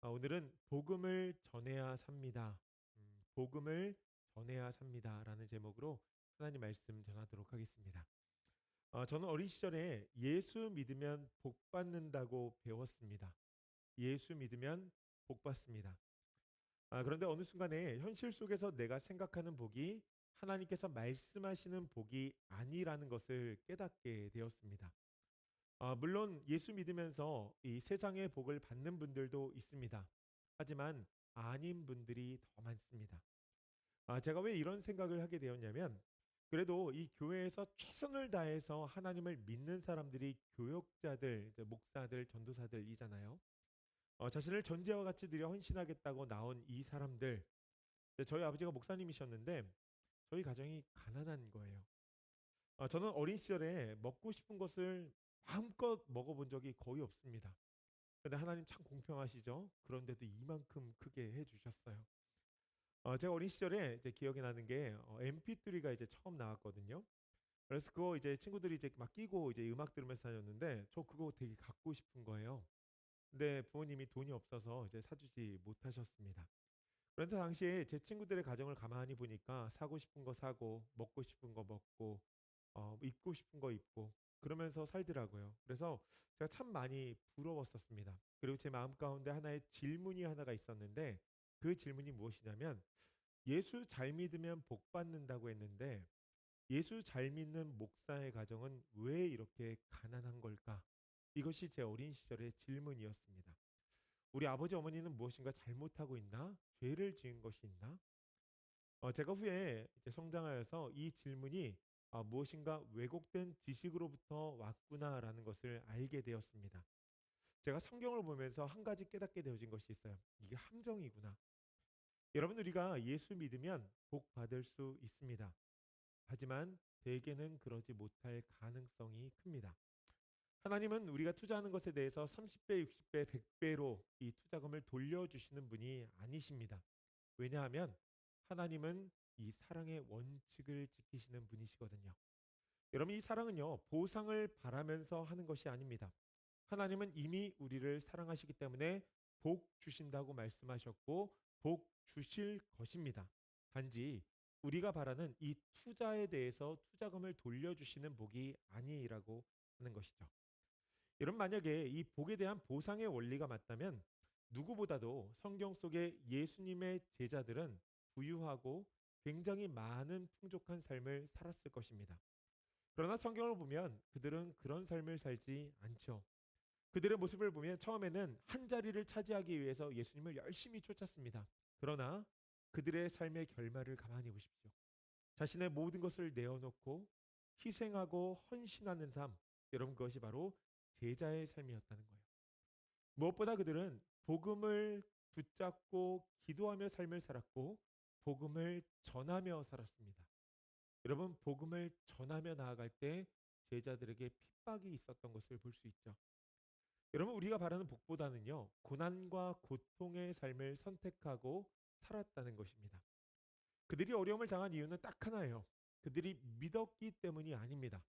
오늘은 복음을 전해야 삽니다. 복음을 전해야 삽니다라는 제목으로 하나님 말씀 전하도록 하겠습니다. 저는 어린 시절에 예수 믿으면 복 받는다고 배웠습니다. 예수 믿으면 복 받습니다. 그런데 어느 순간에 현실 속에서 내가 생각하는 복이 하나님께서 말씀하시는 복이 아니라는 것을 깨닫게 되었습니다. 물론 예수 믿으면서 이 세상의 복을 받는 분들도 있습니다. 하지만 아닌 분들이 더 많습니다. 제가 왜 이런 생각을 하게 되었냐면, 그래도 이 교회에서 최선을 다해서 하나님을 믿는 사람들이 교역자들, 이제 목사들, 전도사들이잖아요. 자신을 전제와 같이 드려 헌신하겠다고 나온 이 사람들, 저희 아버지가 목사님이셨는데 저희 가정이 가난한 거예요. 저는 어린 시절에 먹고 싶은 것을 마음껏 먹어본 적이 거의 없습니다. 근데 하나님 참 공평하시죠? 그런데도 이만큼 크게 해 주셨어요. 제가 어린 시절에 이제 기억이 나는 게 MP3가 이제 처음 나왔거든요. 그래서 그거 이제 친구들이 이제 막 끼고 이제 음악 들으면서 다녔는데 저 그거 되게 갖고 싶은 거예요. 근데 부모님이 돈이 없어서 이제 사 주지 못하셨습니다. 그런데 당시에 제 친구들의 가정을 가만히 보니까 사고 싶은 거 사고 먹고 싶은 거 먹고 입고 싶은 거 입고 그러면서 살더라고요. 그래서 제가 참 많이 부러웠었습니다. 그리고 제 마음 가운데 하나의 질문이 하나가 있었는데 그 질문이 무엇이냐면 예수 잘 믿으면 복 받는다고 했는데 예수 잘 믿는 목사의 가정은 왜 이렇게 가난한 걸까? 이것이 제 어린 시절의 질문이었습니다. 우리 아버지 어머니는 무엇인가 잘못하고 있나? 죄를 지은 것이 있나? 제가 후에 이제 성장하여서 이 질문이 무엇인가 왜곡된 지식으로부터 왔구나라는 것을 알게 되었습니다. 제가 성경을 보면서 한 가지 깨닫게 되어진 것이 있어요. 이게 함정이구나. 여러분, 우리가 예수 믿으면 복 받을 수 있습니다. 하지만 대개는 그러지 못할 가능성이 큽니다. 하나님은 우리가 투자하는 것에 대해서 30배, 60배, 100배로 이 투자금을 돌려주시는 분이 아니십니다. 왜냐하면 하나님은 이 사랑의 원칙을 지키시는 분이시거든요. 여러분, 이 사랑은요, 보상을 바라면서 하는 것이 아닙니다. 하나님은 이미 우리를 사랑하시기 때문에 복 주신다고 말씀하셨고 복 주실 것입니다. 단지 우리가 바라는 이 투자에 대해서 투자금을 돌려주시는 복이 아니라고 하는 것이죠. 여러분, 만약에 이 복에 대한 보상의 원리가 맞다면 누구보다도 성경 속의 예수님의 제자들은 부유하고 굉장히 많은 풍족한 삶을 살았을 것입니다. 그러나 성경을 보면 그들은 그런 삶을 살지 않죠. 그들의 모습을 보면 처음에는 한 자리를 차지하기 위해서 예수님을 열심히 쫓았습니다. 그러나 그들의 삶의 결말을 가만히 보십시오. 자신의 모든 것을 내어놓고 희생하고 헌신하는 삶, 여러분, 그것이 바로 제자의 삶이었다는 거예요. 무엇보다 그들은 복음을 붙잡고 기도하며 삶을 살았고 복음을 전하며 살았습니다. 여러분, 복음을 전하며 나아갈 때 제자들에게 핍박이 있었던 것을 볼 수 있죠. 여러분, 우리가 바라는 복보다는요, 고난과 고통의 삶을 선택하고 살았다는 것입니다. 그들이 어려움을 당한 이유는 딱 하나예요. 그들이 믿었기 때문이 아닙니다.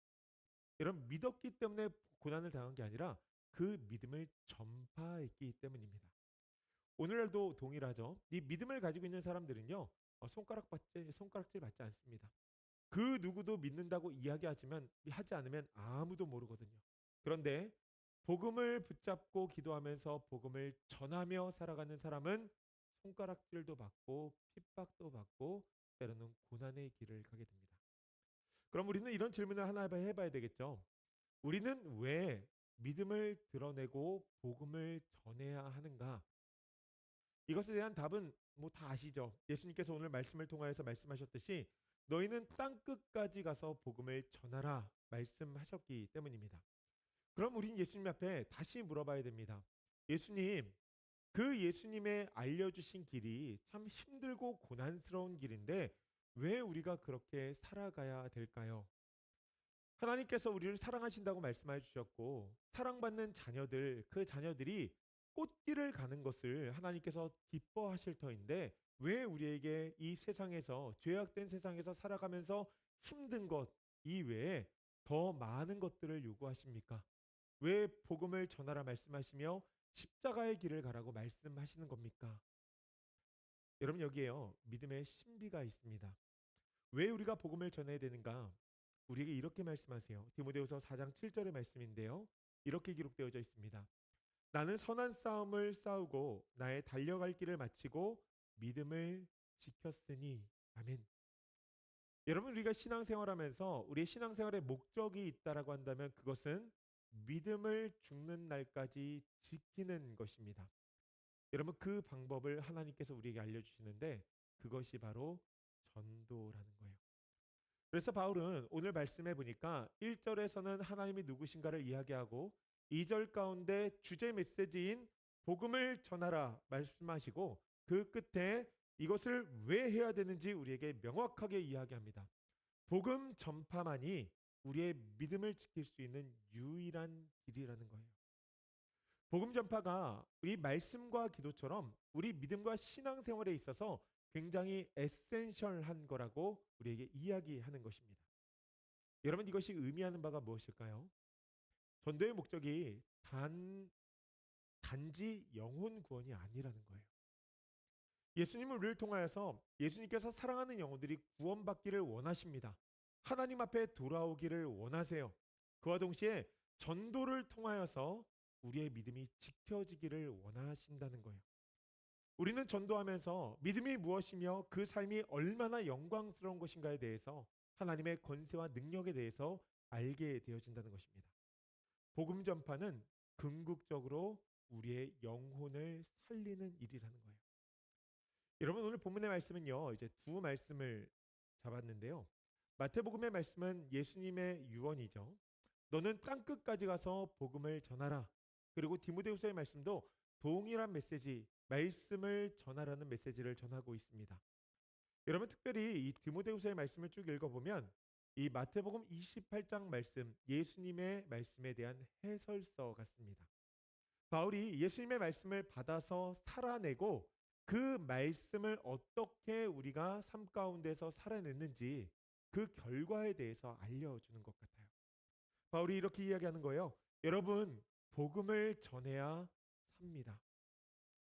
여러분, 믿었기 때문에 고난을 당한 게 아니라 그 믿음을 전파했기 때문입니다. 오늘날도 동일하죠. 이 믿음을 가지고 있는 사람들은요, 손가락질 받지 않습니다. 그 누구도 믿는다고 이야기하지만 하지 않으면 아무도 모르거든요. 그런데 복음을 붙잡고 기도하면서 복음을 전하며 살아가는 사람은 손가락질도 받고 핍박도 받고 때로는 고난의 길을 가게 됩니다. 그럼 우리는 이런 질문을 하나 해봐야 되겠죠. 우리는 왜 믿음을 드러내고 복음을 전해야 하는가? 이것에 대한 답은 뭐 다 아시죠? 예수님께서 오늘 말씀을 통하여서 말씀하셨듯이 너희는 땅 끝까지 가서 복음을 전하라 말씀하셨기 때문입니다. 그럼 우린 예수님 앞에 다시 물어봐야 됩니다. 예수님, 그 예수님의 알려주신 길이 참 힘들고 고난스러운 길인데 왜 우리가 그렇게 살아가야 될까요? 하나님께서 우리를 사랑하신다고 말씀해 주셨고 사랑받는 자녀들, 그 자녀들이 꽃길을 가는 것을 하나님께서 기뻐하실 터인데 왜 우리에게 이 세상에서 죄악된 세상에서 살아가면서 힘든 것 이외에 더 많은 것들을 요구하십니까? 왜 복음을 전하라 말씀하시며 십자가의 길을 가라고 말씀하시는 겁니까? 여러분 여기에요. 믿음의 신비가 있습니다. 왜 우리가 복음을 전해야 되는가? 우리에게 이렇게 말씀하세요. 디모데후서 4장 7절의 말씀인데요. 이렇게 기록되어져 있습니다. 나는 선한 싸움을 싸우고 나의 달려갈 길을 마치고 믿음을 지켰으니. 아멘. 여러분 우리가 신앙생활하면서 우리의 신앙생활의 목적이 있다라고 한다면 그것은 믿음을 죽는 날까지 지키는 것입니다. 여러분 그 방법을 하나님께서 우리에게 알려주시는데 그것이 바로 전도라는 거예요. 그래서 바울은 오늘 말씀해 보니까 1절에서는 하나님이 누구신가를 이야기하고 2절 가운데 주제 메시지인 복음을 전하라 말씀하시고 그 끝에 이것을 왜 해야 되는지 우리에게 명확하게 이야기합니다. 복음 전파만이 우리의 믿음을 지킬 수 있는 유일한 길이라는 거예요. 복음 전파가 우리 말씀과 기도처럼 우리 믿음과 신앙생활에 있어서 굉장히 에센셜한 거라고 우리에게 이야기하는 것입니다. 여러분 이것이 의미하는 바가 무엇일까요? 전도의 목적이 단지 영혼 구원이 아니라는 거예요. 예수님을 우리를 통하여서 예수님께서 사랑하는 영혼들이 구원받기를 원하십니다. 하나님 앞에 돌아오기를 원하세요. 그와 동시에 전도를 통하여서 우리의 믿음이 지켜지기를 원하신다는 거예요. 우리는 전도하면서 믿음이 무엇이며 그 삶이 얼마나 영광스러운 것인가에 대해서 하나님의 권세와 능력에 대해서 알게 되어진다는 것입니다. 복음 전파는 궁극적으로 우리의 영혼을 살리는 일이라는 거예요. 여러분 오늘 본문의 말씀은요. 이제 두 말씀을 잡았는데요. 마태복음의 말씀은 예수님의 유언이죠. 너는 땅 끝까지 가서 복음을 전하라. 그리고 디모데후서의 말씀도 동일한 메시지, 말씀을 전하라는 메시지를 전하고 있습니다. 여러분 특별히 이 디모데후서의 말씀을 쭉 읽어보면 이 마태복음 28장 말씀, 예수님의 말씀에 대한 해설서 같습니다. 바울이 예수님의 말씀을 받아서 살아내고 그 말씀을 어떻게 우리가 삶 가운데서 살아냈는지 그 결과에 대해서 알려주는 것 같아요. 바울이 이렇게 이야기하는 거예요. 여러분 복음을 전해야 삽니다.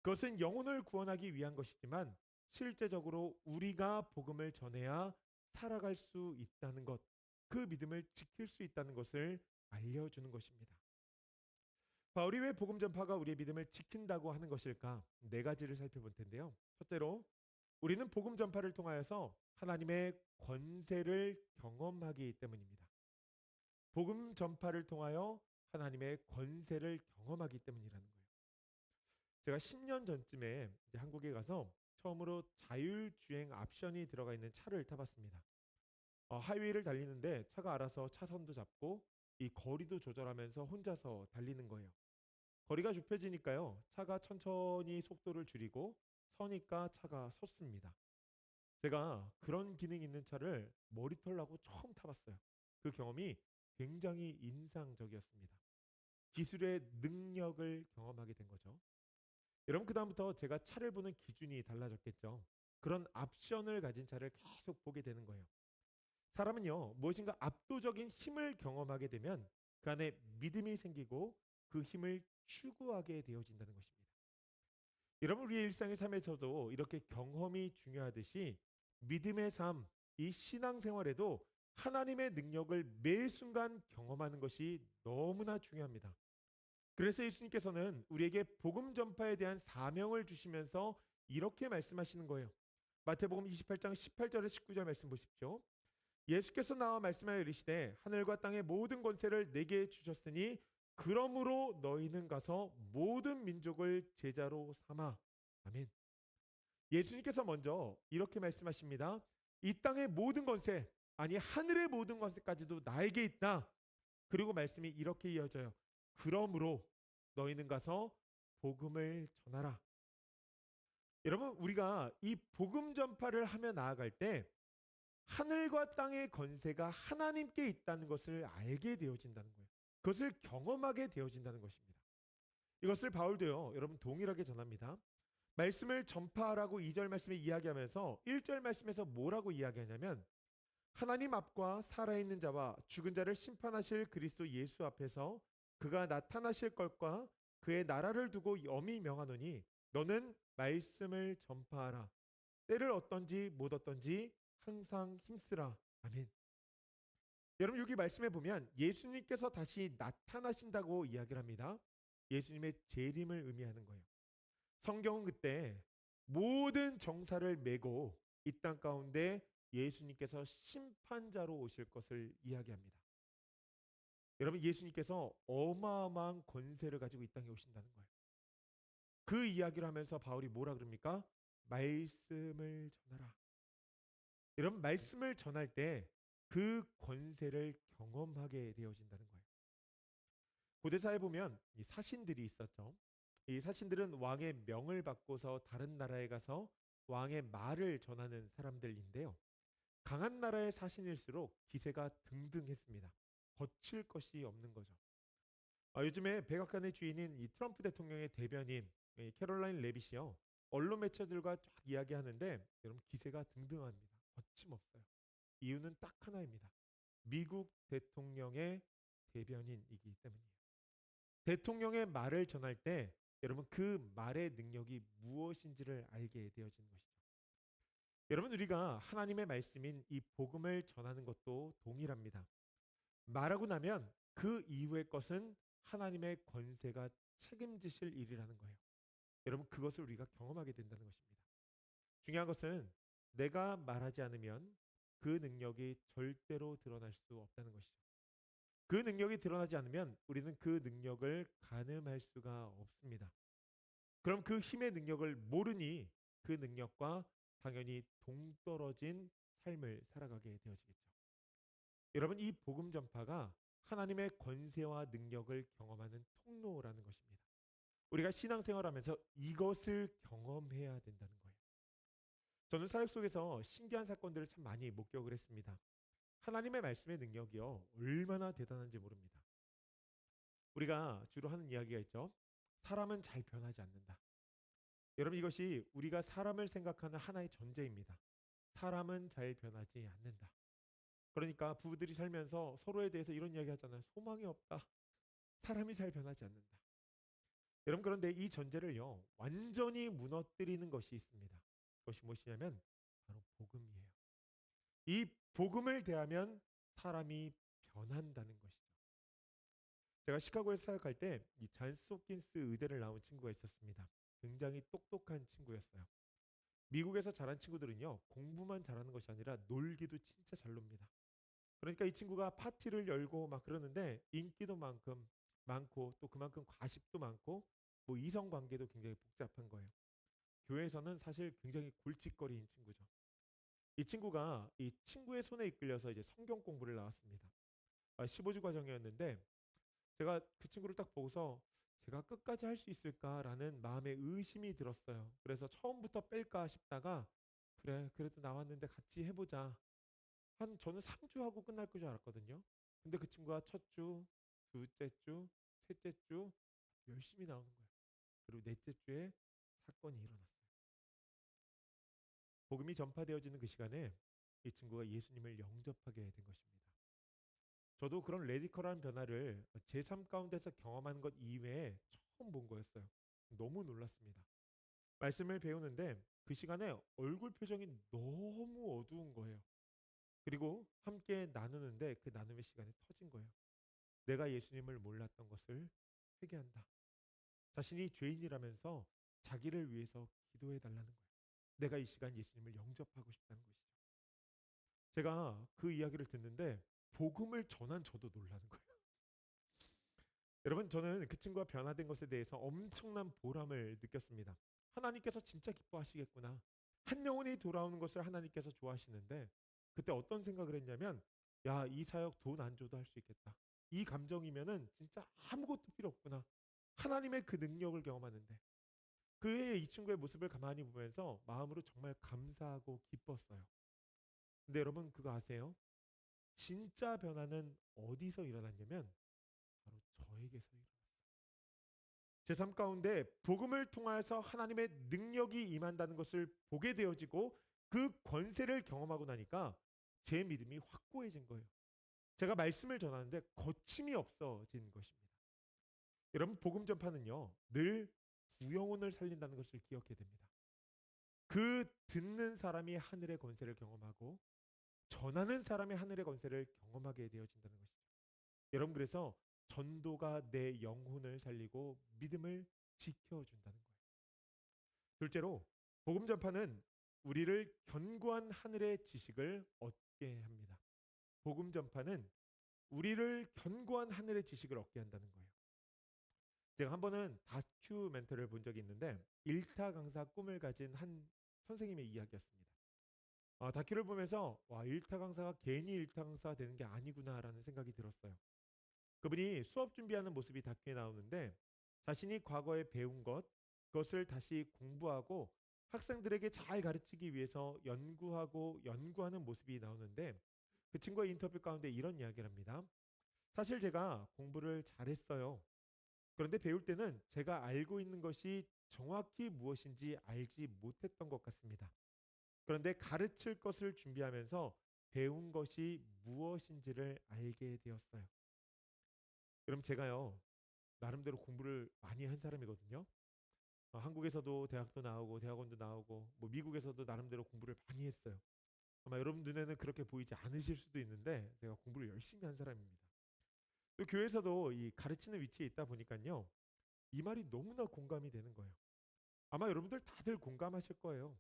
그것은 영혼을 구원하기 위한 것이지만 실제적으로 우리가 복음을 전해야 살아갈 수 있다는 것, 그 믿음을 지킬 수 있다는 것을 알려주는 것입니다. 바울이 왜 복음 전파가 우리의 믿음을 지킨다고 하는 것일까? 네 가지를 살펴볼 텐데요. 첫째로 우리는 복음 전파를 통하여서 하나님의 권세를 경험하기 때문입니다. 복음 전파를 통하여 하나님의 권세를 경험하기 때문이라는 거예요. 제가 10년 전쯤에 한국에 가서 처음으로 자율주행 옵션이 들어가 있는 차를 타봤습니다. 하이웨이를 달리는데 차가 알아서 차선도 잡고 이 거리도 조절하면서 혼자서 달리는 거예요. 거리가 좁혀지니까요. 차가 천천히 속도를 줄이고 서니까 차가 섰습니다. 제가 그런 기능 있는 차를 머리털라고 처음 타봤어요. 그 경험이 굉장히 인상적이었습니다. 기술의 능력을 경험하게 된 거죠. 여러분 그다음부터 제가 차를 보는 기준이 달라졌겠죠. 그런 옵션을 가진 차를 계속 보게 되는 거예요. 사람은요 무엇인가 압도적인 힘을 경험하게 되면 그 안에 믿음이 생기고 그 힘을 추구하게 되어진다는 것입니다. 여러분 우리의 일상의 삶에서도 이렇게 경험이 중요하듯이 믿음의 삶, 이 신앙생활에도 하나님의 능력을 매 순간 경험하는 것이 너무나 중요합니다. 그래서 예수님께서는 우리에게 복음 전파에 대한 사명을 주시면서 이렇게 말씀하시는 거예요. 마태복음 28장 18절에 19절 말씀 보십시오. 예수께서 나와 말씀하여 이르시되 하늘과 땅의 모든 권세를 내게 주셨으니 그러므로 너희는 가서 모든 민족을 제자로 삼아. 아멘. 예수님께서 먼저 이렇게 말씀하십니다. 이 땅의 모든 권세, 아니 하늘의 모든 권세까지도 나에게 있다. 그리고 말씀이 이렇게 이어져요. 그러므로 너희는 가서 복음을 전하라. 여러분 우리가 이 복음 전파를 하며 나아갈 때 하늘과 땅의 권세가 하나님께 있다는 것을 알게 되어진다는 거예요. 그것을 경험하게 되어진다는 것입니다. 이것을 바울도요. 여러분 동일하게 전합니다. 말씀을 전파하라고 2절 말씀에 이야기하면서 1절 말씀에서 뭐라고 이야기하냐면 하나님 앞과 살아있는 자와 죽은 자를 심판하실 그리스도 예수 앞에서 그가 나타나실 것과 그의 나라를 두고 염히 명하노니 너는 말씀을 전파하라. 때를 어떤지 못 어떤지 항상 힘쓰라. 아멘. 여러분 여기 말씀해 보면 예수님께서 다시 나타나신다고 이야기를 합니다. 예수님의 재림을 의미하는 거예요. 성경은 그때 모든 정사를 메고 이 땅 가운데 예수님께서 심판자로 오실 것을 이야기합니다. 여러분 예수님께서 어마어마한 권세를 가지고 이 땅에 오신다는 거예요. 그 이야기를 하면서 바울이 뭐라 그럽니까? 말씀을 전하라. 여러분 말씀을 전할 때 그 권세를 경험하게 되어진다는 거예요. 고대사에 보면 이 사신들이 있었죠. 이 사신들은 왕의 명을 받고서 다른 나라에 가서 왕의 말을 전하는 사람들인데요. 강한 나라의 사신일수록 기세가 등등했습니다. 거칠 것이 없는 거죠. 요즘에 백악관의 주인인 이 트럼프 대통령의 대변인 이 캐롤라인 레빗이요. 언론 매체들과 쫙 이야기하는데 여러분 기세가 등등합니다. 거침없어요. 이유는 딱 하나입니다. 미국 대통령의 대변인이기 때문이에요. 대통령의 말을 전할 때 여러분 그 말의 능력이 무엇인지를 알게 되어지는 것이죠. 여러분 우리가 하나님의 말씀인 이 복음을 전하는 것도 동일합니다. 말하고 나면 그 이후의 것은 하나님의 권세가 책임지실 일이라는 거예요. 여러분 그것을 우리가 경험하게 된다는 것입니다. 중요한 것은 내가 말하지 않으면 그 능력이 절대로 드러날 수 없다는 것이죠. 그 능력이 드러나지 않으면 우리는 그 능력을 가늠할 수가 없습니다. 그럼 그 힘의 능력을 모르니 그 능력과 당연히 동떨어진 삶을 살아가게 되어지겠죠. 여러분 이 복음 전파가 하나님의 권세와 능력을 경험하는 통로라는 것입니다. 우리가 신앙생활하면서 이것을 경험해야 된다는 거예요. 저는 사역 속에서 신기한 사건들을 참 많이 목격을 했습니다. 하나님의 말씀의 능력이요 얼마나 대단한지 모릅니다. 우리가 주로 하는 이야기가 있죠. 사람은 잘 변하지 않는다. 여러분 이것이 우리가 사람을 생각하는 하나의 전제입니다. 사람은 잘 변하지 않는다. 그러니까 부부들이 살면서 서로에 대해서 이런 이야기 하잖아요. 소망이 없다. 사람이 잘 변하지 않는다. 여러분 그런데 이 전제를요 완전히 무너뜨리는 것이 있습니다. 그것이 무엇이냐면 바로 복음이에요. 이 복음을 대하면 사람이 변한다는 것이죠. 제가 시카고에서 사역할 때 이 잔스 홉킨스 의대를 나온 친구가 있었습니다. 굉장히 똑똑한 친구였어요. 미국에서 자란 친구들은요 공부만 잘하는 것이 아니라 놀기도 진짜 잘 놉니다. 그러니까 이 친구가 파티를 열고 막 그러는데 인기도 많고 또 그만큼 과십도 많고 뭐 이성 관계도 굉장히 복잡한 거예요. 교회에서는 사실 굉장히 골칫거리인 친구죠. 이 친구가 이 친구의 손에 이끌려서 이제 성경 공부를 나왔습니다. 15주 과정이었는데 제가 그 친구를 딱 보고서 제가 끝까지 할 수 있을까라는 마음의 의심이 들었어요. 그래서 처음부터 뺄까 싶다가 그래 그래도 나왔는데 같이 해보자. 저는 3주 하고 끝날 줄 알았거든요. 근데 그 친구가 첫 주, 둘째 주, 셋째 주 열심히 나오는 거예요. 그리고 넷째 주에 사건이 일어났어요. 복음이 전파되어지는 그 시간에 이 친구가 예수님을 영접하게 된 것입니다. 저도 그런 레디컬한 변화를 제 삶 가운데서 경험하는 것 이외에 처음 본 거였어요. 너무 놀랐습니다. 말씀을 배우는데 그 시간에 얼굴 표정이 너무 어두운 거예요. 그리고 함께 나누는데 그 나눔의 시간에 터진 거예요. 내가 예수님을 몰랐던 것을 회개한다. 자신이 죄인이라면서 자기를 위해서 기도해 달라는 거예요. 내가 이 시간 예수님을 영접하고 싶다는 것이죠. 제가 그 이야기를 듣는데 복음을 전한 저도 놀라는 거예요. 여러분 저는 그 친구가 변화된 것에 대해서 엄청난 보람을 느꼈습니다. 하나님께서 진짜 기뻐하시겠구나. 한 영혼이 돌아오는 것을 하나님께서 좋아하시는데 그때 어떤 생각을 했냐면 야, 이 사역 돈 안 줘도 할 수 있겠다. 이 감정이면은 진짜 아무것도 필요 없구나. 하나님의 그 능력을 경험하는데 그의 이 친구의 모습을 가만히 보면서 마음으로 정말 감사하고 기뻤어요. 근데 여러분 그거 아세요? 진짜 변화는 어디서 일어났냐면 바로 저에게서 일어났어요. 제 삶 가운데 복음을 통하여서 하나님의 능력이 임한다는 것을 보게 되어지고 그 권세를 경험하고 나니까 제 믿음이 확고해진 거예요. 제가 말씀을 전하는데 거침이 없어진 것입니다. 여러분 복음 전파는요. 늘 구영혼을 살린다는 것을 기억해야 됩니다. 그 듣는 사람이 하늘의 권세를 경험하고 전하는 사람이 하늘의 권세를 경험하게 되어진다는 것이죠. 여러분 그래서 전도가 내 영혼을 살리고 믿음을 지켜준다는 거예요. 둘째로 복음 전파는 우리를 견고한 하늘의 지식을 얻게 합니다. 복음 전파는 우리를 견고한 하늘의 지식을 얻게 한다는 거예요. 제가 한 번은 다큐멘터리를 본 적이 있는데 일타 강사 꿈을 가진 한 선생님의 이야기였습니다. 다큐를 보면서 와 일타 강사가 괜히 일타 강사가 되는 게 아니구나라는 생각이 들었어요. 그분이 수업 준비하는 모습이 다큐에 나오는데 자신이 과거에 배운 그것을 다시 공부하고 학생들에게 잘 가르치기 위해서 연구하고 연구하는 모습이 나오는데 그 친구의 인터뷰 가운데 이런 이야기를 합니다. 사실 제가 공부를 잘했어요. 그런데 배울 때는 제가 알고 있는 것이 정확히 무엇인지 알지 못했던 것 같습니다. 그런데 가르칠 것을 준비하면서 배운 것이 무엇인지를 알게 되었어요. 그럼 제가요, 나름대로 공부를 많이 한 사람이거든요. 한국에서도 대학도 나오고 대학원도 나오고 뭐 미국에서도 나름대로 공부를 많이 했어요. 아마 여러분 눈에는 그렇게 보이지 않으실 수도 있는데 제가 공부를 열심히 한 사람입니다. 또 교회에서도 이 가르치는 위치에 있다 보니까요. 이 말이 너무나 공감이 되는 거예요. 아마 여러분들 다들 공감하실 거예요.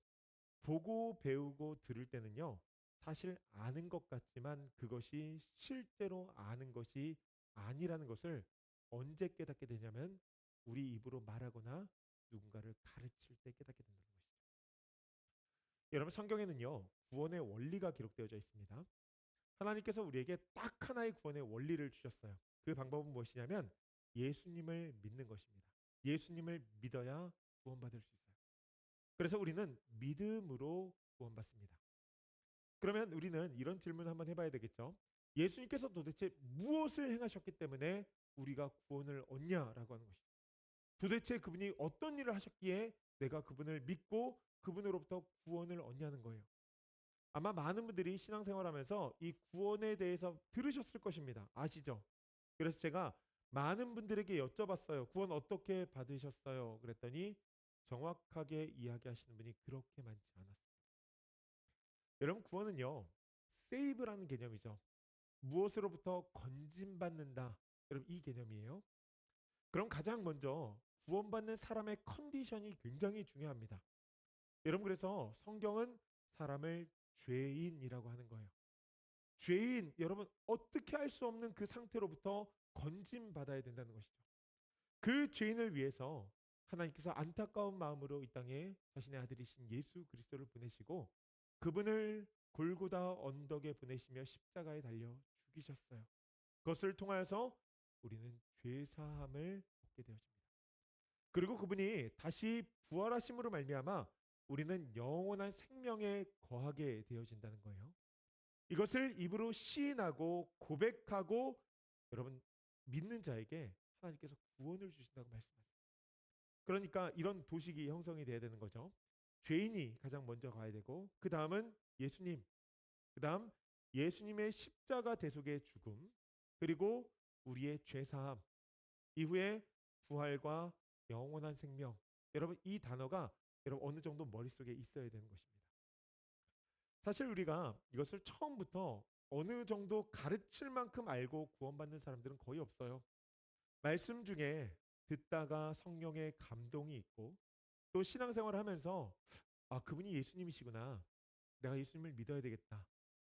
보고 배우고 들을 때는요. 사실 아는 것 같지만 그것이 실제로 아는 것이 아니라는 것을 언제 깨닫게 되냐면 우리 입으로 말하거나 누군가를 가르칠 때 깨닫게 된다는 것이죠. 여러분 성경에는요. 구원의 원리가 기록되어져 있습니다. 하나님께서 우리에게 딱 하나의 구원의 원리를 주셨어요. 그 방법은 무엇이냐면 예수님을 믿는 것입니다. 예수님을 믿어야 구원받을 수 있어요. 그래서 우리는 믿음으로 구원받습니다. 그러면 우리는 이런 질문을 한번 해봐야 되겠죠. 예수님께서 도대체 무엇을 행하셨기 때문에 우리가 구원을 얻냐라고 하는 것이죠. 도대체 그분이 어떤 일을 하셨기에 내가 그분을 믿고 그분으로부터 구원을 얻냐는 거예요. 아마 많은 분들이 신앙생활하면서 이 구원에 대해서 들으셨을 것입니다. 아시죠? 그래서 제가 많은 분들에게 여쭤봤어요. 구원 어떻게 받으셨어요? 그랬더니 정확하게 이야기하시는 분이 그렇게 많지 않았어요. 여러분 구원은요. 세이브라는 개념이죠. 무엇으로부터 건진받는다. 여러분 이 개념이에요. 그럼 가장 먼저 구원받는 사람의 컨디션이 굉장히 중요합니다. 여러분 그래서 성경은 사람을 죄인이라고 하는 거예요. 죄인 여러분 어떻게 할 수 없는 그 상태로부터 건진받아야 된다는 것이죠. 그 죄인을 위해서 하나님께서 안타까운 마음으로 이 땅에 자신의 아들이신 예수 그리스도를 보내시고 그분을 골고다 언덕에 보내시며 십자가에 달려 죽이셨어요. 그것을 통하여서 우리는 죄 사함을 얻게 되어집니다. 그리고 그분이 다시 부활하심으로 말미암아 우리는 영원한 생명에 거하게 되어진다는 거예요. 이것을 입으로 시인하고 고백하고 여러분 믿는 자에게 하나님께서 구원을 주신다고 말씀하세요. 그러니까 이런 도식이 형성이 돼야 되는 거죠. 죄인이 가장 먼저 가야 되고 그 다음은 예수님, 그 다음 예수님의 십자가 대속의 죽음, 그리고 우리의 죄 사함, 이후에 부활과 영원한 생명. 여러분 이 단어가 여러분 어느 정도 머릿속에 있어야 되는 것입니다. 사실 우리가 이것을 처음부터 어느 정도 가르칠 만큼 알고 구원받는 사람들은 거의 없어요. 말씀 중에 듣다가 성령의 감동이 있고 또 신앙생활을 하면서 그분이 예수님이시구나. 내가 예수님을 믿어야 되겠다.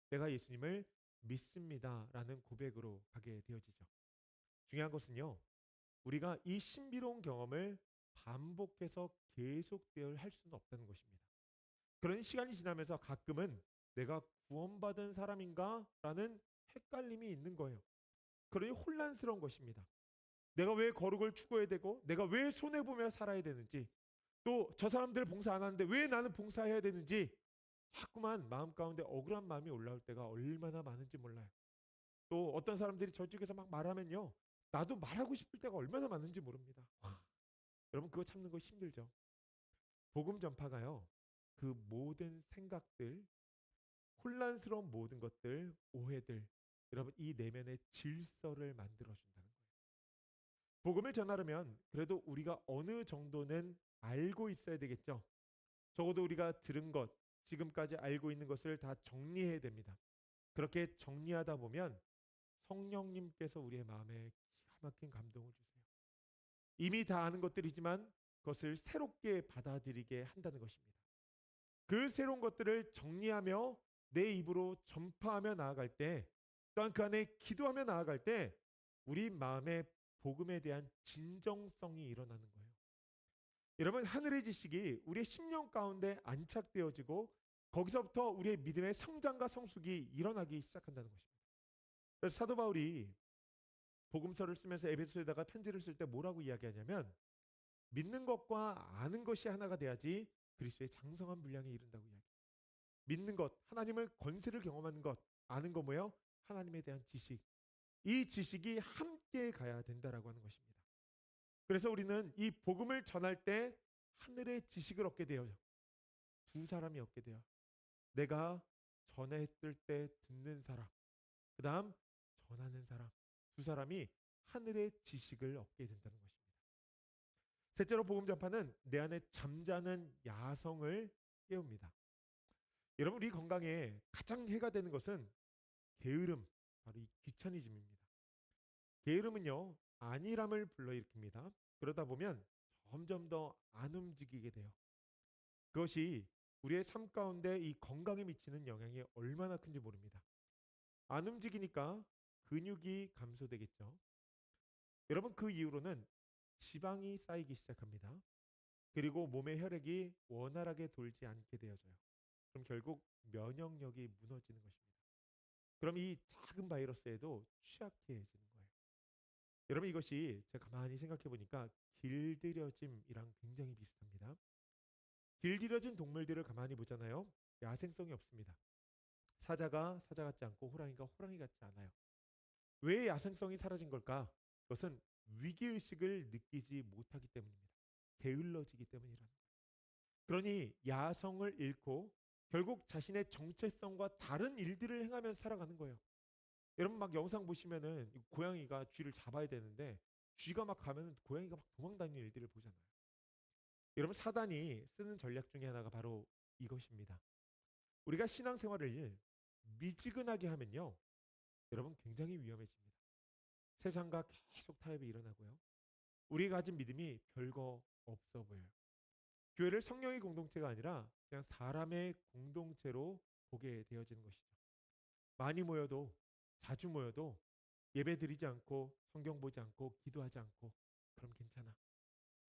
내가 예수님을 믿습니다라는 고백으로 가게 되어지죠. 중요한 것은요. 우리가 이 신비로운 경험을 반복해서 계속되어 할 수는 없다는 것입니다. 그런 시간이 지나면서 가끔은 내가 구원받은 사람인가? 라는 헷갈림이 있는 거예요. 그러니 혼란스러운 것입니다. 내가 왜 거룩을 추구해야 되고 내가 왜 손해보며 살아야 되는지 또 저 사람들 봉사 안 하는데 왜 나는 봉사해야 되는지 자꾸만 마음 가운데 억울한 마음이 올라올 때가 얼마나 많은지 몰라요. 또 어떤 사람들이 저쪽에서 막 말하면요. 나도 말하고 싶을 때가 얼마나 많은지 모릅니다. 여러분 그거 참는 거 힘들죠. 복음 전파가요. 그 모든 생각들, 혼란스러운 모든 것들, 오해들, 여러분 이 내면의 질서를 만들어 준다는 거예요. 복음을 전하려면 그래도 우리가 어느 정도는 알고 있어야 되겠죠. 적어도 우리가 들은 것, 지금까지 알고 있는 것을 다 정리해야 됩니다. 그렇게 정리하다 보면 성령님께서 우리의 마음에 기가 막힌 감동을 주세요. 이미 다 아는 것들이지만 그것을 새롭게 받아들이게 한다는 것입니다. 그 새로운 것들을 정리하며 내 입으로 전파하며 나아갈 때, 또한 그 안에 기도하며 나아갈 때 우리 마음의 복음에 대한 진정성이 일어나는 거예요. 여러분, 하늘의 지식이 우리의 심령 가운데 안착되어지고 거기서부터 우리의 믿음의 성장과 성숙이 일어나기 시작한다는 것입니다. 그래서 사도 바울이 복음서를 쓰면서 에베소에다가 편지를 쓸 때 뭐라고 이야기하냐면, 믿는 것과 아는 것이 하나가 돼야지 그리스도의 장성한 분량에 이른다고 이야기해요. 믿는 것, 하나님을 권세를 경험하는 것, 아는 거 뭐예요? 하나님에 대한 지식. 이 지식이 함께 가야 된다라고 하는 것입니다. 그래서 우리는 이 복음을 전할 때 하늘의 지식을 얻게 돼요. 두 사람이 얻게 돼요. 내가 전했을 때 듣는 사람, 그 다음 전하는 사람, 두 사람이 하늘의 지식을 얻게 된다는 것입니다. 셋째로 복음 전파는 내 안에 잠자는 야성을 깨웁니다. 여러분, 우리 건강에 가장 해가 되는 것은 게으름, 바로 이 귀차니즘입니다. 게으름은요, 안일함을 불러일으킵니다. 그러다 보면 점점 더 안 움직이게 돼요. 그것이 우리의 삶 가운데 이 건강에 미치는 영향이 얼마나 큰지 모릅니다. 안 움직이니까 근육이 감소되겠죠. 여러분, 그 이후로는 지방이 쌓이기 시작합니다. 그리고 몸의 혈액이 원활하게 돌지 않게 되어져요. 그럼 결국 면역력이 무너지는 것입니다. 그럼 이 작은 바이러스에도 취약해지는 거예요. 여러분, 이것이 제가 가만히 생각해 보니까 길들여짐이랑 굉장히 비슷합니다. 길들여진 동물들을 가만히 보잖아요. 야생성이 없습니다. 사자가 사자 같지 않고 호랑이가 호랑이 같지 않아요. 왜 야생성이 사라진 걸까? 그것은 위기의식을 느끼지 못하기 때문입니다. 게을러지기 때문이라는 거예요. 그러니 야성을 잃고 결국 자신의 정체성과 다른 일들을 행하면서 살아가는 거예요. 여러분, 막 영상 보시면은 고양이가 쥐를 잡아야 되는데 쥐가 막 가면 고양이가 막 도망다니는 일들을 보잖아요. 여러분, 사단이 쓰는 전략 중에 하나가 바로 이것입니다. 우리가 신앙생활을 미지근하게 하면요, 여러분 굉장히 위험해집니다. 세상과 계속 타협이 일어나고요. 우리가 가진 믿음이 별거 없어 보여요. 교회를 성령의 공동체가 아니라 그냥 사람의 공동체로 보게 되어지는 것이죠. 많이 모여도, 자주 모여도 예배 드리지 않고 성경 보지 않고 기도하지 않고 그럼 괜찮아.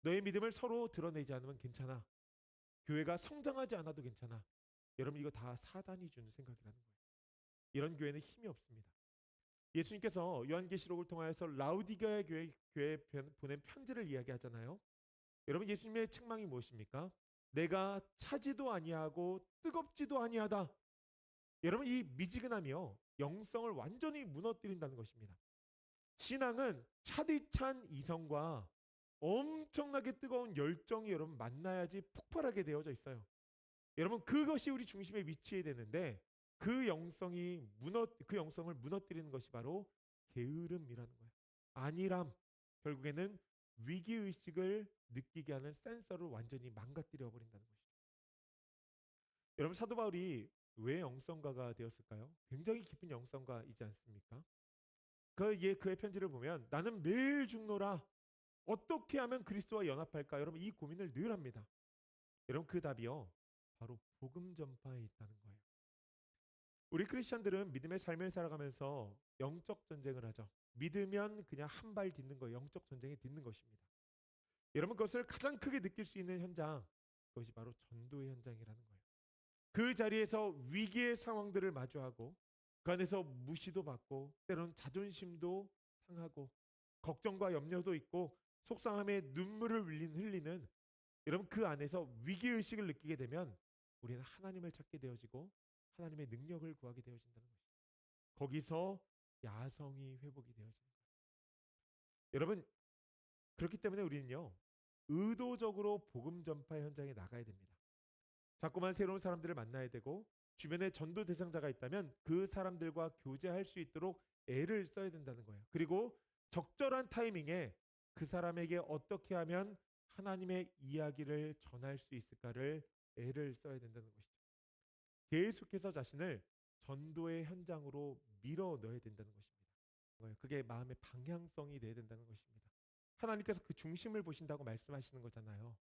너의 믿음을 서로 드러내지 않으면 괜찮아. 교회가 성장하지 않아도 괜찮아. 여러분, 이거 다 사단이 주는 생각이라는 거예요. 이런 교회는 힘이 없습니다. 예수님께서 요한계시록을 통하여서 라우디게아 교회에 보낸 편지를 이야기하잖아요. 여러분, 예수님의 책망이 무엇입니까? 내가 차지도 아니하고 뜨겁지도 아니하다. 여러분, 이 미지근함이요, 영성을 완전히 무너뜨린다는 것입니다. 신앙은 차디찬 이성과 엄청나게 뜨거운 열정이 여러분 만나야지 폭발하게 되어져 있어요. 여러분, 그것이 우리 중심에 위치해야 되는데 그 영성을 무너뜨리는 것이 바로 게으름이라는 거예요. 안일함, 결국에는 위기 의식을 느끼게 하는 센서를 완전히 망가뜨려 버린다는 것이죠. 여러분, 사도 바울이 왜 영성가가 되었을까요? 굉장히 깊은 영성가이지 않습니까? 그의 편지를 보면 나는 매일 죽노라. 어떻게 하면 그리스도와 연합할까? 여러분, 이 고민을 늘 합니다. 여러분, 그 답이요, 바로 복음 전파에 있다는 거예요. 우리 크리스천들은 믿음의 삶을 살아가면서 영적 전쟁을 하죠. 믿으면 그냥 한 발 딛는 거예요. 영적 전쟁에 딛는 것입니다. 여러분, 그것을 가장 크게 느낄 수 있는 현장, 그것이 바로 전도의 현장이라는 거예요. 그 자리에서 위기의 상황들을 마주하고 그 안에서 무시도 받고 때로는 자존심도 상하고 걱정과 염려도 있고 속상함에 눈물을 흘리는 여러분, 그 안에서 위기의식을 느끼게 되면 우리는 하나님을 찾게 되어지고 하나님의 능력을 구하게 되어진다는 것입니다. 거기서 야성이 회복이 되어지는 거예요. 여러분, 그렇기 때문에 우리는요, 의도적으로 복음 전파 현장에 나가야 됩니다. 자꾸만 새로운 사람들을 만나야 되고 주변에 전도 대상자가 있다면 그 사람들과 교제할 수 있도록 애를 써야 된다는 거예요. 그리고 적절한 타이밍에 그 사람에게 어떻게 하면 하나님의 이야기를 전할 수 있을까를 애를 써야 된다는 것이죠. 계속해서 자신을 전도의 현장으로 밀어 넣어야 된다는 것입니다. 그게 마음의 방향성이 돼야 된다는 것입니다. 하나님께서 그 중심을 보신다고 말씀하시는 거잖아요.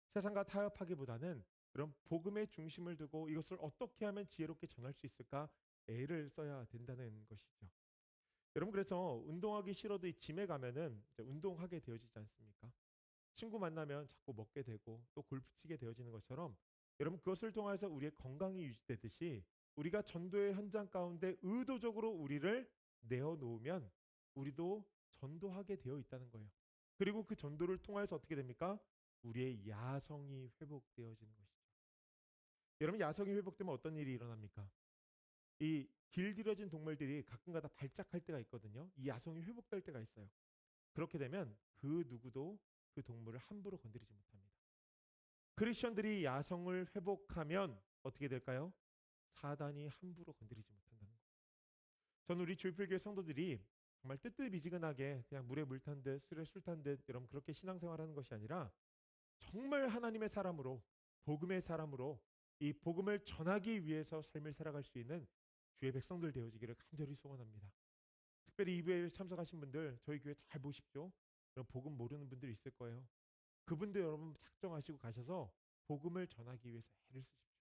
세상과 타협하기보다는 그런 복음의 중심을 두고 이것을 어떻게 하면 지혜롭게 전할 수 있을까 애를 써야 된다는 것이죠. 여러분, 그래서 운동하기 싫어도 이 짐에 가면은 이제 운동하게 되어지지 않습니까? 친구 만나면 자꾸 먹게 되고 또 골프 치게 되어지는 것처럼, 여러분, 그것을 통해서 우리의 건강이 유지되듯이 우리가 전도의 현장 가운데 의도적으로 우리를 내어 놓으면 우리도 전도하게 되어 있다는 거예요. 그리고 그 전도를 통해서 어떻게 됩니까? 우리의 야성이 회복되어지는 것이죠. 여러분, 야성이 회복되면 어떤 일이 일어납니까? 이 길들여진 동물들이 가끔가다 발작할 때가 있거든요. 이 야성이 회복될 때가 있어요. 그렇게 되면 그 누구도 그 동물을 함부로 건드리지 못합니다. 크리스천들이 야성을 회복하면 어떻게 될까요? 사단이 함부로 건드리지 못한다는 거예요. 저는 우리 주일교회 성도들이 정말 뜨뜻미지근하게 그냥 물에 물 탄 듯 술에 술 탄 듯 여러분 그렇게 신앙생활하는 것이 아니라 정말 하나님의 사람으로, 복음의 사람으로 이 복음을 전하기 위해서 삶을 살아갈 수 있는 주의 백성들 되어지기를 간절히 소원합니다. 특별히 이부에 참석하신 분들 저희 교회 잘 보십시오. 여러분, 복음 모르는 분들 있을 거예요. 그분들 여러분 작정하시고 가셔서 복음을 전하기 위해서 애를 쓰십시오.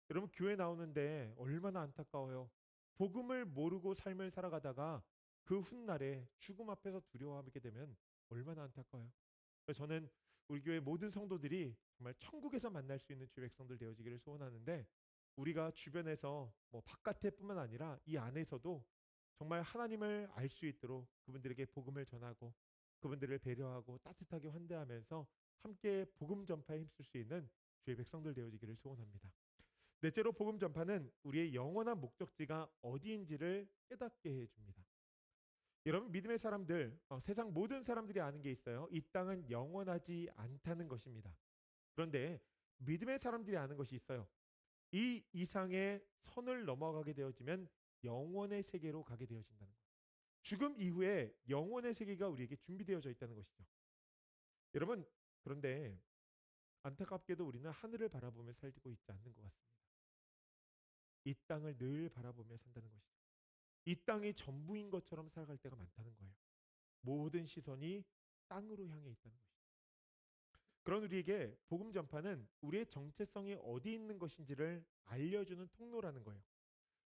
여러분, 교회 나오는데 얼마나 안타까워요. 복음을 모르고 삶을 살아가다가 그 훗날에 죽음 앞에서 두려워하게 되면 얼마나 안타까워요. 그래서 저는 우리 교회 모든 성도들이 정말 천국에서 만날 수 있는 주의 백성들 되어지기를 소원하는데, 우리가 주변에서 뭐 바깥에뿐만 아니라 이 안에서도 정말 하나님을 알 수 있도록 그분들에게 복음을 전하고 그분들을 배려하고 따뜻하게 환대하면서 함께 복음 전파에 힘쓸 수 있는 주의 백성들 되어지기를 소원합니다. 넷째로, 복음 전파는 우리의 영원한 목적지가 어디인지를 깨닫게 해줍니다. 여러분, 믿음의 사람들, 세상 모든 사람들이 아는 게 있어요. 이 땅은 영원하지 않다는 것입니다. 그런데 믿음의 사람들이 아는 것이 있어요. 이 이상의 선을 넘어가게 되어지면 영원의 세계로 가게 되어진다는 거예요. 죽음 이후에 영원의 세계가 우리에게 준비되어져 있다는 것이죠. 여러분, 그런데 안타깝게도 우리는 하늘을 바라보며 살고 있지 않는 것 같습니다. 이 땅을 늘 바라보며 산다는 것이죠. 이 땅이 전부인 것처럼 살아갈 때가 많다는 거예요. 모든 시선이 땅으로 향해 있다는 것이죠. 그런 우리에게 복음 전파는 우리의 정체성이 어디 있는 것인지를 알려주는 통로라는 거예요.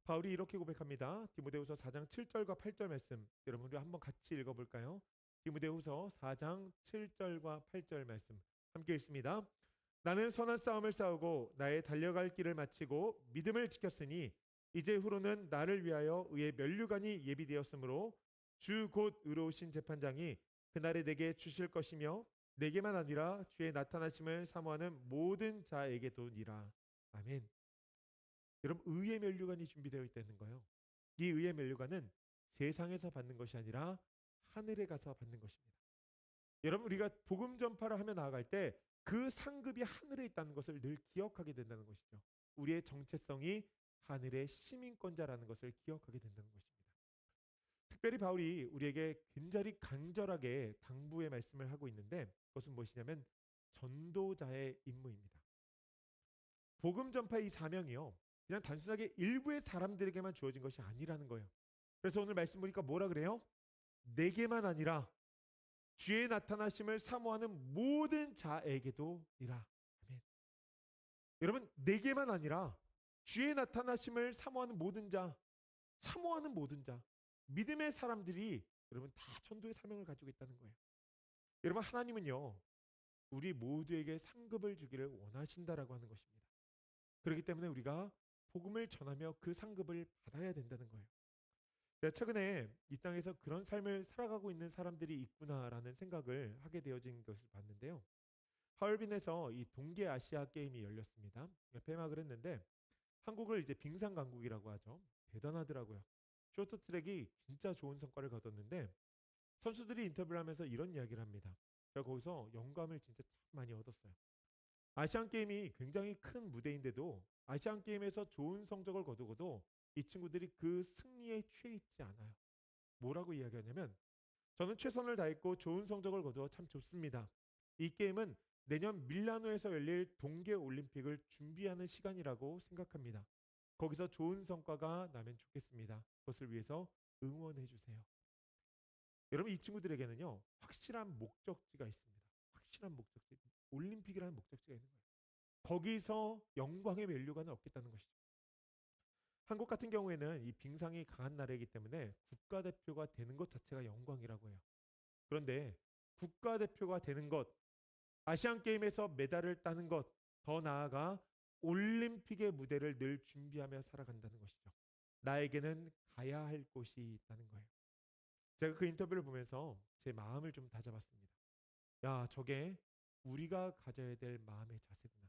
바울이 이렇게 고백합니다. 디모데후서 4장 7절과 8절 말씀, 여러분 우리 한번 같이 읽어볼까요? 디모데후서 4장 7절과 8절 말씀 함께 읽습니다. 나는 선한 싸움을 싸우고 나의 달려갈 길을 마치고 믿음을 지켰으니 이제 후로는 나를 위하여 의의 면류관이 예비되었으므로 주 곧 의로우신 재판장이 그날에 내게 주실 것이며 내게만 아니라 주의 나타나심을 사모하는 모든 자에게도니라. 아멘. 여러분, 의의 면류관이 준비되어 있다는 거예요. 이 의의 면류관은 세상에서 받는 것이 아니라 하늘에 가서 받는 것입니다. 여러분, 우리가 복음 전파를 하며 나아갈 때 그 상급이 하늘에 있다는 것을 늘 기억하게 된다는 것이죠. 우리의 정체성이 하늘의 시민권자라는 것을 기억하게 된다는 것입니다. 특별히 바울이 우리에게 굉장히 간절하게 당부의 말씀을 하고 있는데, 그것은 무엇이냐면 전도자의 임무입니다. 복음 전파의 이 사명이요, 그냥 단순하게 일부의 사람들에게만 주어진 것이 아니라는 거예요. 그래서 오늘 말씀 보니까 뭐라 그래요? 내게만 아니라 주의 나타나심을 사모하는 모든 자에게도니라. 아멘. 여러분, 내게만 아니라 주의 나타나심을 사모하는 모든 자, 사모하는 모든 자, 믿음의 사람들이 여러분 다 전도의 사명을 가지고 있다는 거예요. 여러분, 하나님은요 우리 모두에게 상급을 주기를 원하신다라고 하는 것입니다. 그렇기 때문에 우리가 복음을 전하며 그 상급을 받아야 된다는 거예요. 제가 최근에 이 땅에서 그런 삶을 살아가고 있는 사람들이 있구나라는 생각을 하게 되어진 것을 봤는데요. 하얼빈에서 이 동계아시아 게임이 열렸습니다. 폐막을 했는데 한국을 이제 빙상 강국이라고 하죠. 대단하더라고요. 쇼트트랙이 진짜 좋은 성과를 거뒀는데 선수들이 인터뷰를 하면서 이런 이야기를 합니다. 제가 거기서 영감을 진짜 참 많이 얻었어요. 아시안 게임이 굉장히 큰 무대인데도 아시안 게임에서 좋은 성적을 거두고도 이 친구들이 그 승리에 취해 있지 않아요. 뭐라고 이야기하냐면 저는 최선을 다했고 좋은 성적을 거두어 참 좋습니다. 이 게임은 내년 밀라노에서 열릴 동계 올림픽을 준비하는 시간이라고 생각합니다. 거기서 좋은 성과가 나면 좋겠습니다. 그것을 위해서 응원해 주세요. 여러분, 이 친구들에게는요, 확실한 목적지가 있습니다. 확실한 목적지. 올림픽이라는 목적지가 있는 거예요. 거기서 영광의 밸류관을 얻겠다는 것이죠. 한국 같은 경우에는 이 빙상이 강한 나라이기 때문에 국가대표가 되는 것 자체가 영광이라고 해요. 그런데 국가대표가 되는 것, 아시안 게임에서 메달을 따는 것, 더 나아가 올림픽의 무대를 늘 준비하며 살아간다는 것이죠. 나에게는 가야 할 곳이 있다는 거예요. 제가 그 인터뷰를 보면서 제 마음을 좀 다잡았습니다. 야, 저게 우리가 가져야 될 마음의 자세구나.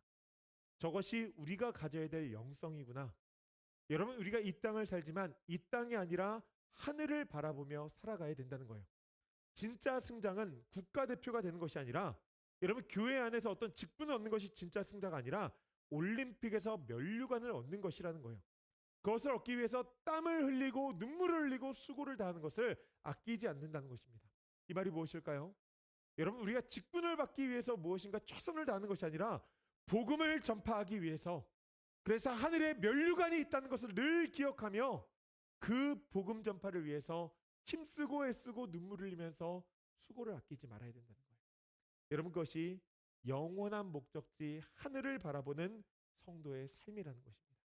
저것이 우리가 가져야 될 영성이구나. 여러분, 우리가 이 땅을 살지만 이 땅이 아니라 하늘을 바라보며 살아가야 된다는 거예요. 진짜 승장은 국가대표가 되는 것이 아니라, 여러분, 교회 안에서 어떤 직분을 얻는 것이 진짜 승자가 아니라 올림픽에서 면류관을 얻는 것이라는 거예요. 그것을 얻기 위해서 땀을 흘리고 눈물을 흘리고 수고를 다하는 것을 아끼지 않는다는 것입니다. 이 말이 무엇일까요? 여러분, 우리가 직분을 받기 위해서 무엇인가 최선을 다하는 것이 아니라 복음을 전파하기 위해서, 그래서 하늘에 면류관이 있다는 것을 늘 기억하며 그 복음 전파를 위해서 힘쓰고 애쓰고 눈물을 흘리면서 수고를 아끼지 말아야 된다는 거예요. 여러분, 그것이 영원한 목적지 하늘을 바라보는 성도의 삶이라는 것입니다.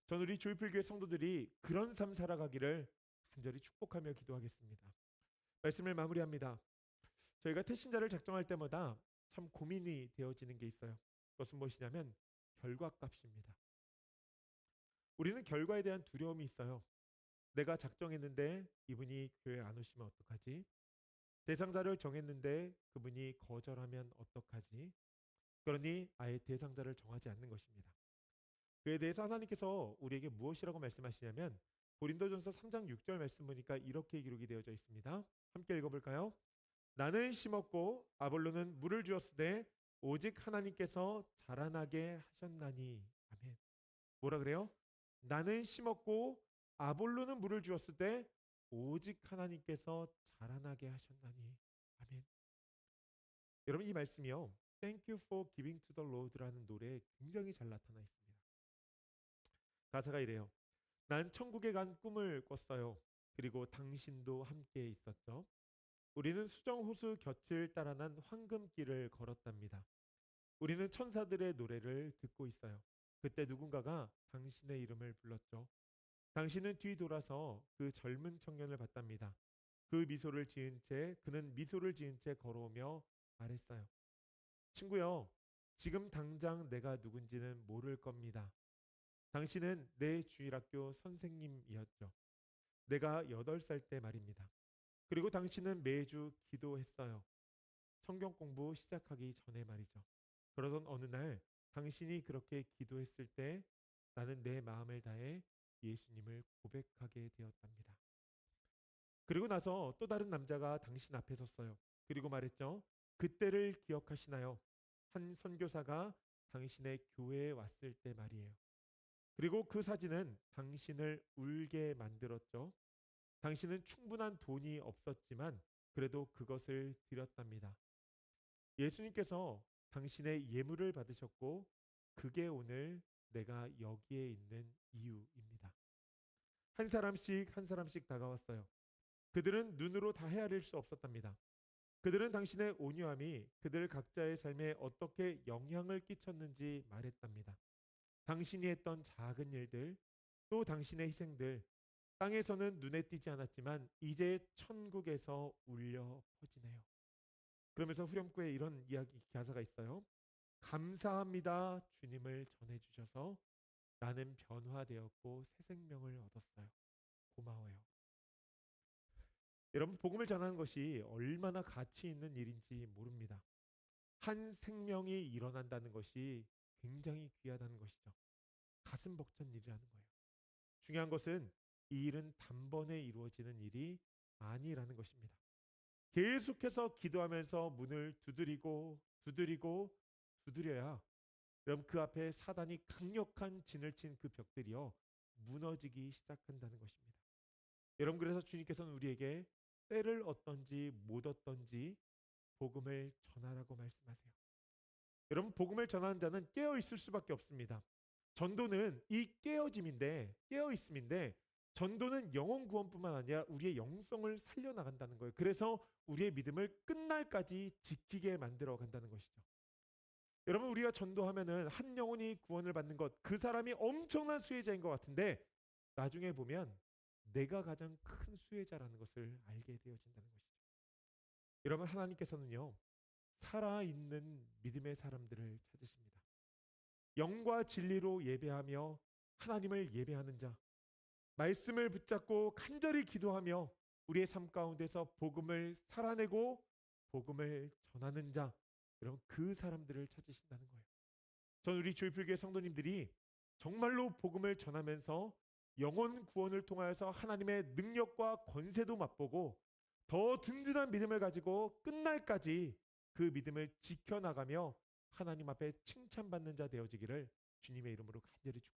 저는 우리 조이풀교회 성도들이 그런 삶 살아가기를 간절히 축복하며 기도하겠습니다. 말씀을 마무리합니다. 저희가 태신자를 작정할 때마다 참 고민이 되어지는 게 있어요. 그것은 무엇이냐면 결과값입니다. 우리는 결과에 대한 두려움이 있어요. 내가 작정했는데 이분이 교회 안 오시면 어떡하지? 대상자를 정했는데 그분이 거절하면 어떡하지? 그러니 아예 대상자를 정하지 않는 것입니다. 그에 대해서 하나님께서 우리에게 무엇이라고 말씀하시냐면 고린도전서 3장 6절 말씀 보니까 이렇게 기록이 되어져 있습니다. 함께 읽어볼까요? 나는 심었고 아볼로는 물을 주었으되 오직 하나님께서 자라나게 하셨나니. 아멘. 뭐라 그래요? 나는 심었고 아볼로는 물을 주었을 때 오직 하나님께서 자라나게 하셨나니. 아멘. 여러분, 이 말씀이요, Thank you for giving to the Lord라는 노래에 굉장히 잘 나타나 있습니다. 가사가 이래요. 난 천국에 간 꿈을 꿨어요. 그리고 당신도 함께 있었죠. 우리는 수정호수 곁을 따라 난 황금길을 걸었답니다. 우리는 천사들의 노래를 듣고 있어요. 그때 누군가가 당신의 이름을 불렀죠. 당신은 뒤돌아서 그 젊은 청년을 봤답니다. 그는 미소를 지은 채 걸어오며 말했어요. 친구요, 지금 당장 내가 누군지는 모를 겁니다. 당신은 내 주일학교 선생님이었죠. 내가 8살 때 말입니다. 그리고 당신은 매주 기도했어요. 성경 공부 시작하기 전에 말이죠. 그러던 어느 날 당신이 그렇게 기도했을 때 나는 내 마음을 다해 예수님을 고백하게 되었답니다. 그리고 나서 또 다른 남자가 당신 앞에 섰어요. 그리고 말했죠. 그때를 기억하시나요? 한 선교사가 당신의 교회에 왔을 때 말이에요. 그리고 그 사진은 당신을 울게 만들었죠. 당신은 충분한 돈이 없었지만 그래도 그것을 드렸답니다. 예수님께서 당신의 예물을 받으셨고 그게 오늘 내가 여기에 있는 이유입니다. 한 사람씩 한 사람씩 다가왔어요. 그들은 눈으로 다 헤아릴 수 없었답니다. 그들은 당신의 온유함이 그들 각자의 삶에 어떻게 영향을 끼쳤는지 말했답니다. 당신이 했던 작은 일들, 또 당신의 희생들, 땅에서는 눈에 띄지 않았지만 이제 천국에서 울려 퍼지네요. 그러면서 후렴구에 이런 이야기 가사가 있어요. 감사합니다. 주님을 전해주셔서 나는 변화되었고 새 생명을 얻었어요. 고마워요. 여러분, 복음을 전하는 것이 얼마나 가치 있는 일인지 모릅니다. 한 생명이 일어난다는 것이 굉장히 귀하다는 것이죠. 가슴 벅찬 일이라는 거예요. 중요한 것은 이 일은 단번에 이루어지는 일이 아니라는 것입니다. 계속해서 기도하면서 문을 두드려야 여러분, 그 앞에 사단이 강력한 진을 친 그 벽들이요 무너지기 시작한다는 것입니다. 여러분, 그래서 주님께서는 우리에게 때를 얻든지 못 얻든지 복음을 전하라고 말씀하세요. 여러분, 복음을 전하는 자는 깨어 있을 수밖에 없습니다. 전도는 이 깨어 있음인데, 전도는 영혼 구원뿐만 아니라 우리의 영성을 살려 나간다는 거예요. 그래서 우리의 믿음을 끝날까지 지키게 만들어 간다는 것이죠. 여러분, 우리가 전도하면은 한 영혼이 구원을 받는 것, 그 사람이 엄청난 수혜자인 것 같은데 나중에 보면 내가 가장 큰 수혜자라는 것을 알게 되어진다는 것이죠. 여러분, 하나님께서는요, 살아있는 믿음의 사람들을 찾으십니다. 영과 진리로 예배하며 하나님을 예배하는 자, 말씀을 붙잡고 간절히 기도하며 우리의 삶 가운데서 복음을 살아내고 복음을 전하는 자, 여러분, 그 사람들을 찾으신다는 거예요. 전 우리 조이풀교회 성도님들이 정말로 복음을 전하면서 영혼 구원을 통하여서 하나님의 능력과 권세도 맛보고 더 든든한 믿음을 가지고 끝날까지 그 믿음을 지켜나가며 하나님 앞에 칭찬받는 자 되어지기를 주님의 이름으로 간절히 축복합니다.